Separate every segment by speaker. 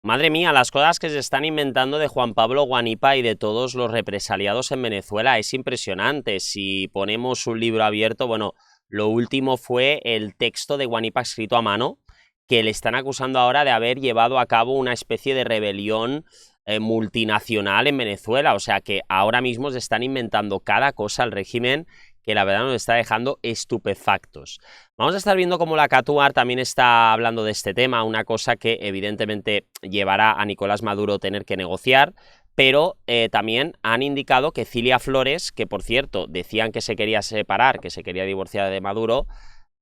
Speaker 1: Madre mía, las cosas que se están inventando de Juan Pablo Guanipa y de todos los represaliados en Venezuela es impresionante. Si ponemos un libro abierto, bueno, lo último fue el texto de Guanipa escrito a mano, que le están acusando ahora de haber llevado a cabo una especie de rebelión multinacional en Venezuela. O sea que ahora mismo se están inventando cada cosa al régimen que la verdad nos está dejando estupefactos. Vamos a estar viendo cómo la Catuar también está hablando de este tema, una cosa que evidentemente llevará a Nicolás Maduro tener que negociar, pero también han indicado que Cilia Flores, que por cierto decían que se quería separar, que se quería divorciar de Maduro,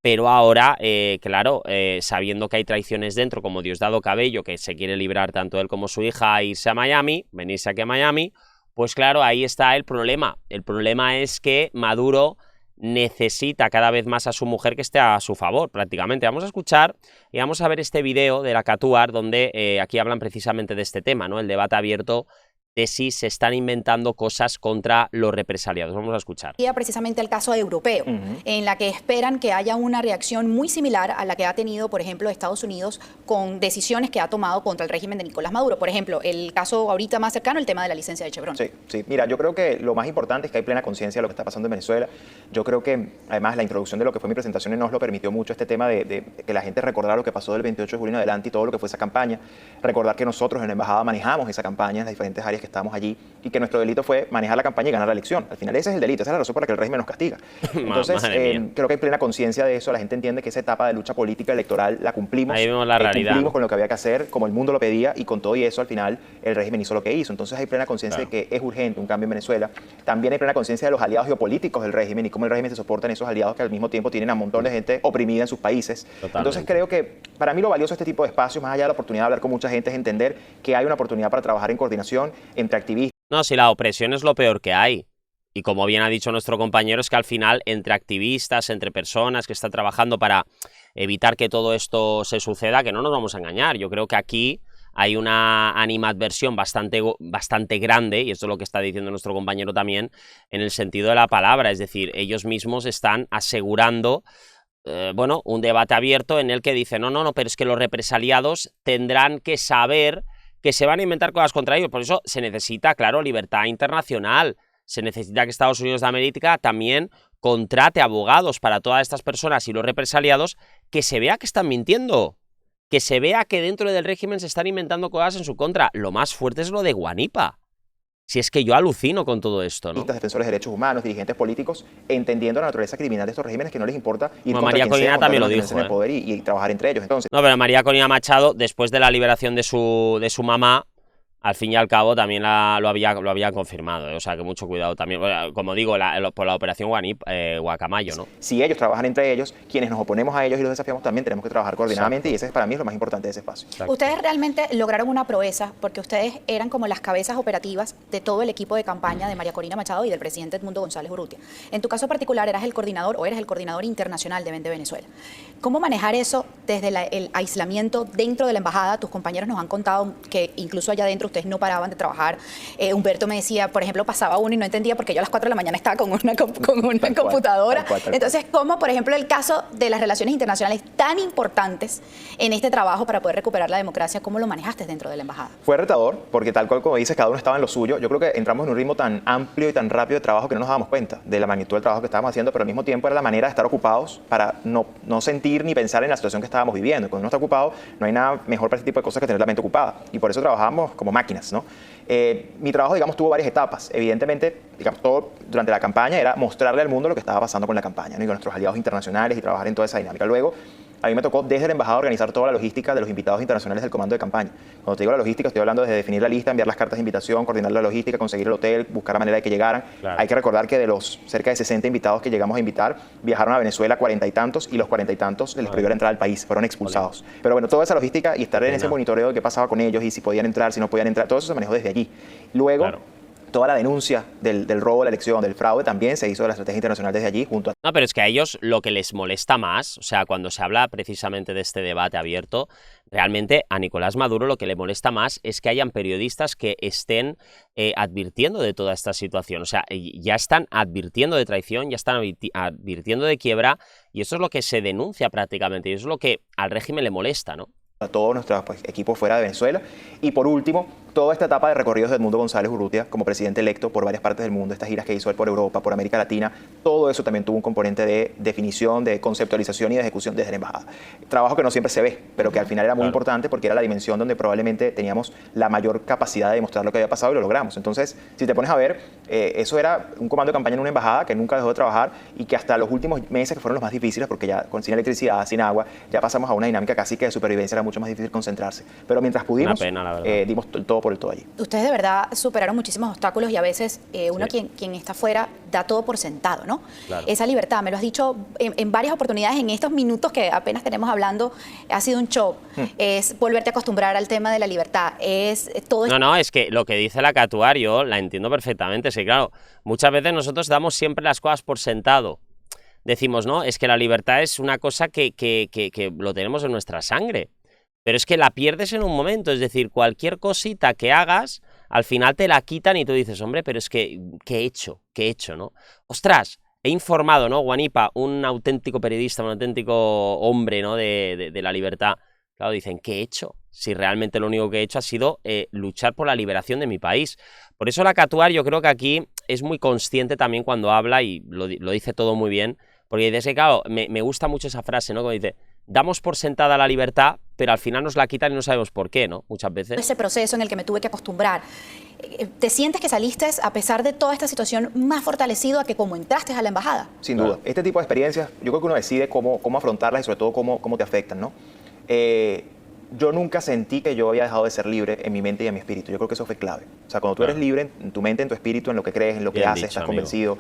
Speaker 1: pero ahora, claro, sabiendo que hay traiciones dentro, como Diosdado Cabello, que se quiere librar tanto él como su hija a irse a Miami, venirse aquí a Miami, pues claro, ahí está el problema. El problema es que Maduro necesita cada vez más a su mujer que esté a su favor, prácticamente. Vamos a escuchar y vamos a ver este video de la Catuar, donde aquí hablan precisamente de este tema, ¿no? El debate abierto de si se están inventando cosas contra los represaliados. Vamos a escuchar.
Speaker 2: Precisamente el caso europeo, en la que esperan que haya una reacción muy similar a la que ha tenido, por ejemplo, Estados Unidos con decisiones que ha tomado contra el régimen de Nicolás Maduro. Por ejemplo, el caso ahorita más cercano, el tema de la licencia de Chevron.
Speaker 3: Sí, sí. Mira, yo creo que lo más importante es que hay plena conciencia de lo que está pasando en Venezuela. Yo creo que, además, la introducción de lo que fue mi presentación nos lo permitió mucho este tema de que la gente recordara lo que pasó del 28 de julio en adelante y todo lo que fue esa campaña. Recordar que nosotros en la embajada manejamos esa campaña en las diferentes áreas que estábamos allí y que nuestro delito fue manejar la campaña y ganar la elección. Al final ese es el delito, esa es la razón por la que el régimen nos castiga. Entonces, creo que hay plena conciencia de eso, la gente entiende que esa etapa de lucha política electoral la cumplimos.
Speaker 1: Ahí vemos la realidad.
Speaker 3: Cumplimos con lo que había que hacer, como el mundo lo pedía, y con todo y eso al final el régimen hizo lo que hizo. Entonces hay plena conciencia de que es urgente un cambio en Venezuela. También hay plena conciencia de los aliados geopolíticos del régimen y cómo el régimen se soporta en esos aliados que al mismo tiempo tienen a un montón de gente oprimida en sus países.
Speaker 1: Totalmente.
Speaker 3: Entonces creo que para mí lo valioso de este tipo de espacios, más allá de la oportunidad de hablar con mucha gente, es entender que hay una oportunidad para trabajar en coordinación entre activistas.
Speaker 1: No, si la opresión es lo peor que hay. Y como bien ha dicho nuestro compañero, es que al final entre activistas, entre personas que están trabajando para evitar que todo esto se suceda, que no nos vamos a engañar. Yo creo que aquí hay una animadversión bastante grande, y esto es lo que está diciendo nuestro compañero también, en el sentido de la palabra. Es decir, ellos mismos están asegurando bueno, un debate abierto en el que dicen no, pero es que los represaliados tendrán que saber que se van a inventar cosas contra ellos. Por eso se necesita, claro, libertad internacional. Se necesita que Estados Unidos de América también contrate abogados para todas estas personas y los represaliados, que se vea que están mintiendo, que se vea que dentro del régimen se están inventando cosas en su contra. Lo más fuerte es lo de Guanipa. Si es que yo alucino con todo esto, ¿no?
Speaker 3: Defensores de derechos humanos, dirigentes políticos, entendiendo la naturaleza criminal de estos regímenes, que no les importa ir
Speaker 1: bueno,
Speaker 3: contra
Speaker 1: María
Speaker 3: quien
Speaker 1: Corina
Speaker 3: sea,
Speaker 1: también lo dijo,
Speaker 3: en el poder y trabajar entre ellos. Entonces,
Speaker 1: no, pero María Corina Machado, después de la liberación de su mamá, al fin y al cabo también lo había confirmado, o sea que mucho cuidado también, como digo, por la operación Guacamayo, ¿no?
Speaker 3: Si ellos trabajan entre ellos, quienes nos oponemos a ellos y los desafiamos también tenemos que trabajar coordinadamente. Exacto. Y ese para mí es lo más importante de ese espacio.
Speaker 2: Exacto. Ustedes realmente lograron una proeza porque ustedes eran como las cabezas operativas de todo el equipo de campaña de María Corina Machado y del presidente Edmundo González Urrutia. En tu caso particular eras el coordinador internacional de Vende Venezuela. ¿Cómo manejar eso desde el aislamiento dentro de la embajada? Tus compañeros nos han contado que incluso allá adentro ustedes no paraban de trabajar. Humberto me decía, por ejemplo, pasaba uno y no entendía porque yo a las 4 de la mañana estaba con una computadora. Tal cual. Entonces, ¿cómo, por ejemplo, el caso de las relaciones internacionales tan importantes en este trabajo para poder recuperar la democracia, cómo lo manejaste dentro de la embajada?
Speaker 3: Fue retador, porque tal cual como dices, cada uno estaba en lo suyo. Yo creo que entramos en un ritmo tan amplio y tan rápido de trabajo que no nos dábamos cuenta de la magnitud del trabajo que estábamos haciendo, pero al mismo tiempo era la manera de estar ocupados para no sentir ni pensar en la situación que estábamos viviendo. Cuando uno está ocupado, no hay nada mejor para este tipo de cosas que tener la mente ocupada. Y por eso trabajamos como máquinas, ¿no? Mi trabajo, digamos, tuvo varias etapas. Evidentemente, digamos, todo durante la campaña era mostrarle al mundo lo que estaba pasando con la campaña, ¿no? Y con nuestros aliados internacionales y trabajar en toda esa dinámica. Luego, a mí me tocó desde la embajada organizar toda la logística de los invitados internacionales del comando de campaña. Cuando te digo la logística, estoy hablando desde definir la lista, enviar las cartas de invitación, coordinar la logística, conseguir el hotel, buscar la manera de que llegaran. Claro. Hay que recordar que de los cerca de 60 invitados que llegamos a invitar, viajaron a Venezuela 40 y tantos y los 40 y tantos les prohibió la entrada al país, fueron expulsados. Pero bueno, toda esa logística y estar en ese monitoreo de qué pasaba con ellos y si podían entrar, si no podían entrar, todo eso se manejó desde allí. Luego, toda la denuncia del robo de la elección, del fraude, también se hizo de la estrategia internacional desde allí junto a...
Speaker 1: No, pero es que a ellos lo que les molesta más, o sea, cuando se habla precisamente de este debate abierto, realmente a Nicolás Maduro lo que le molesta más es que hayan periodistas que estén advirtiendo de toda esta situación. O sea, ya están advirtiendo de traición, ya están advirtiendo de quiebra, y eso es lo que se denuncia prácticamente, y eso es lo que al régimen le molesta, ¿no?
Speaker 3: a todo nuestro equipo fuera de Venezuela. Y por último, toda esta etapa de recorridos de Edmundo González Urrutia como presidente electo por varias partes del mundo, estas giras que hizo él por Europa, por América Latina, todo eso también tuvo un componente de definición, de conceptualización y de ejecución desde la embajada. Trabajo que no siempre se ve, pero que al final era muy importante porque era la dimensión donde probablemente teníamos la mayor capacidad de demostrar lo que había pasado y lo logramos. Entonces, si te pones a ver, eso era un comando de campaña en una embajada que nunca dejó de trabajar y que hasta los últimos meses, que fueron los más difíciles, porque ya sin electricidad, sin agua, ya pasamos a una dinámica casi que de supervivencia, era mucho más difícil concentrarse. Pero mientras pudimos,
Speaker 1: Una pena, la verdad.
Speaker 3: dimos todo por el todo allí.
Speaker 2: Ustedes de verdad superaron muchísimos obstáculos y a veces uno quien está afuera da todo por sentado, ¿no?
Speaker 1: Claro.
Speaker 2: Esa libertad, me lo has dicho en varias oportunidades, en estos minutos que apenas tenemos hablando, ha sido un show. Es volverte a acostumbrar al tema de la libertad. Es todo
Speaker 1: No, es que lo que dice la Catuar yo la entiendo perfectamente. Sí, claro, muchas veces nosotros damos siempre las cosas por sentado. Decimos, no, es que la libertad es una cosa que lo tenemos en nuestra sangre. Pero es que la pierdes en un momento, es decir, cualquier cosita que hagas, al final te la quitan y tú dices, hombre, pero es que, ¿qué he hecho? ¿Qué he hecho, no? Ostras, he informado, ¿no? Guanipa, un auténtico periodista, un auténtico hombre, ¿no? de la libertad. Claro, dicen, ¿qué he hecho? Si realmente lo único que he hecho ha sido luchar por la liberación de mi país. Por eso la Catuar yo creo que aquí es muy consciente también cuando habla y lo dice todo muy bien, porque dice, claro, me gusta mucho esa frase, ¿no? Como dice, damos por sentada la libertad, pero al final nos la quitan y no sabemos por qué, ¿no? Muchas veces.
Speaker 2: ese proceso en el que me tuve que acostumbrar. ¿Te sientes que saliste, a pesar de toda esta situación, más fortalecido a que como entraste a la embajada?
Speaker 3: Sin duda. Este tipo de experiencias, yo creo que uno decide cómo afrontarlas y sobre todo cómo te afectan, ¿no? Yo nunca sentí que yo había dejado de ser libre en mi mente y en mi espíritu. Yo creo que eso fue clave. O sea, cuando tú eres libre en tu mente, en tu espíritu, en lo que crees, en lo que
Speaker 1: Bien
Speaker 3: haces,
Speaker 1: dicho,
Speaker 3: estás
Speaker 1: amigo.
Speaker 3: convencido,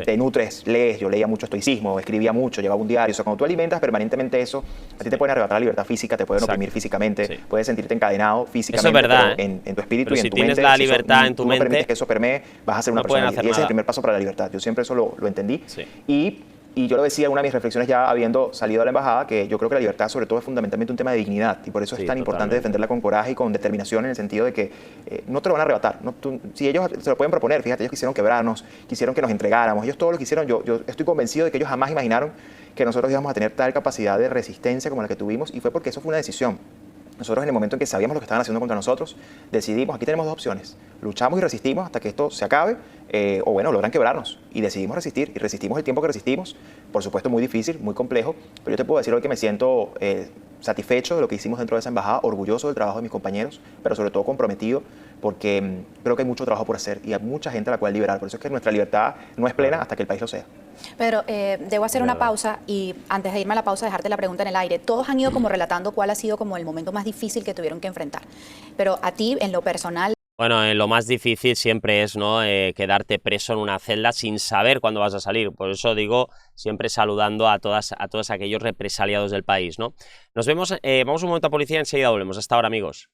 Speaker 3: te nutres, lees. Yo leía mucho estoicismo, escribía mucho, llevaba un diario. O sea, cuando tú alimentas permanentemente eso, a ti te pueden arrebatar la libertad física, te pueden oprimir físicamente,
Speaker 1: Sí.
Speaker 3: puedes sentirte encadenado físicamente.
Speaker 1: Eso es verdad,
Speaker 3: pero en tu espíritu
Speaker 1: Pero
Speaker 3: y en
Speaker 1: si
Speaker 3: tu
Speaker 1: tienes
Speaker 3: mente.
Speaker 1: la
Speaker 3: si eso
Speaker 1: libertad en tu
Speaker 3: tú no permites
Speaker 1: mente,
Speaker 3: que eso permee, vas a ser una
Speaker 1: no pueden
Speaker 3: persona
Speaker 1: hacer
Speaker 3: libre. Y ese es el
Speaker 1: nada.
Speaker 3: primer paso para la libertad. Yo siempre eso lo entendí.
Speaker 1: Sí.
Speaker 3: Y yo lo decía en una de mis reflexiones ya habiendo salido a la embajada, que yo creo que la libertad sobre todo es fundamentalmente un tema de dignidad y por eso
Speaker 1: Sí,
Speaker 3: es tan importante
Speaker 1: totalmente.
Speaker 3: defenderla con coraje y con determinación en el sentido de que no te lo van a arrebatar. ¿No? Si ellos se lo pueden proponer, fíjate, ellos quisieron quebrarnos, quisieron que nos entregáramos, ellos todo lo que hicieron, yo estoy convencido de que ellos jamás imaginaron que nosotros íbamos a tener tal capacidad de resistencia como la que tuvimos y fue porque eso fue una decisión. Nosotros en el momento en que sabíamos lo que estaban haciendo contra nosotros, decidimos, aquí tenemos dos opciones, luchamos y resistimos hasta que esto se acabe, o bueno, logran quebrarnos. Y decidimos resistir, y resistimos el tiempo que resistimos, por supuesto muy difícil, muy complejo, pero yo te puedo decir hoy que me siento satisfecho de lo que hicimos dentro de esa embajada, orgulloso del trabajo de mis compañeros, pero sobre todo comprometido, porque creo que hay mucho trabajo por hacer y hay mucha gente a la cual liberar. Por eso es que nuestra libertad no es plena hasta que el país lo sea.
Speaker 2: Pedro, debo hacer una pausa y antes de irme a la pausa dejarte la pregunta en el aire. Todos han ido como relatando cuál ha sido como el momento más difícil que tuvieron que enfrentar. Pero a ti, en lo personal...
Speaker 1: Bueno, lo más difícil siempre es, ¿no? Quedarte preso en una celda sin saber cuándo vas a salir. Por eso digo, siempre saludando a todos aquellos represaliados del país, ¿no? Nos vemos, vamos un momento a policía y enseguida volvemos. Hasta ahora, amigos.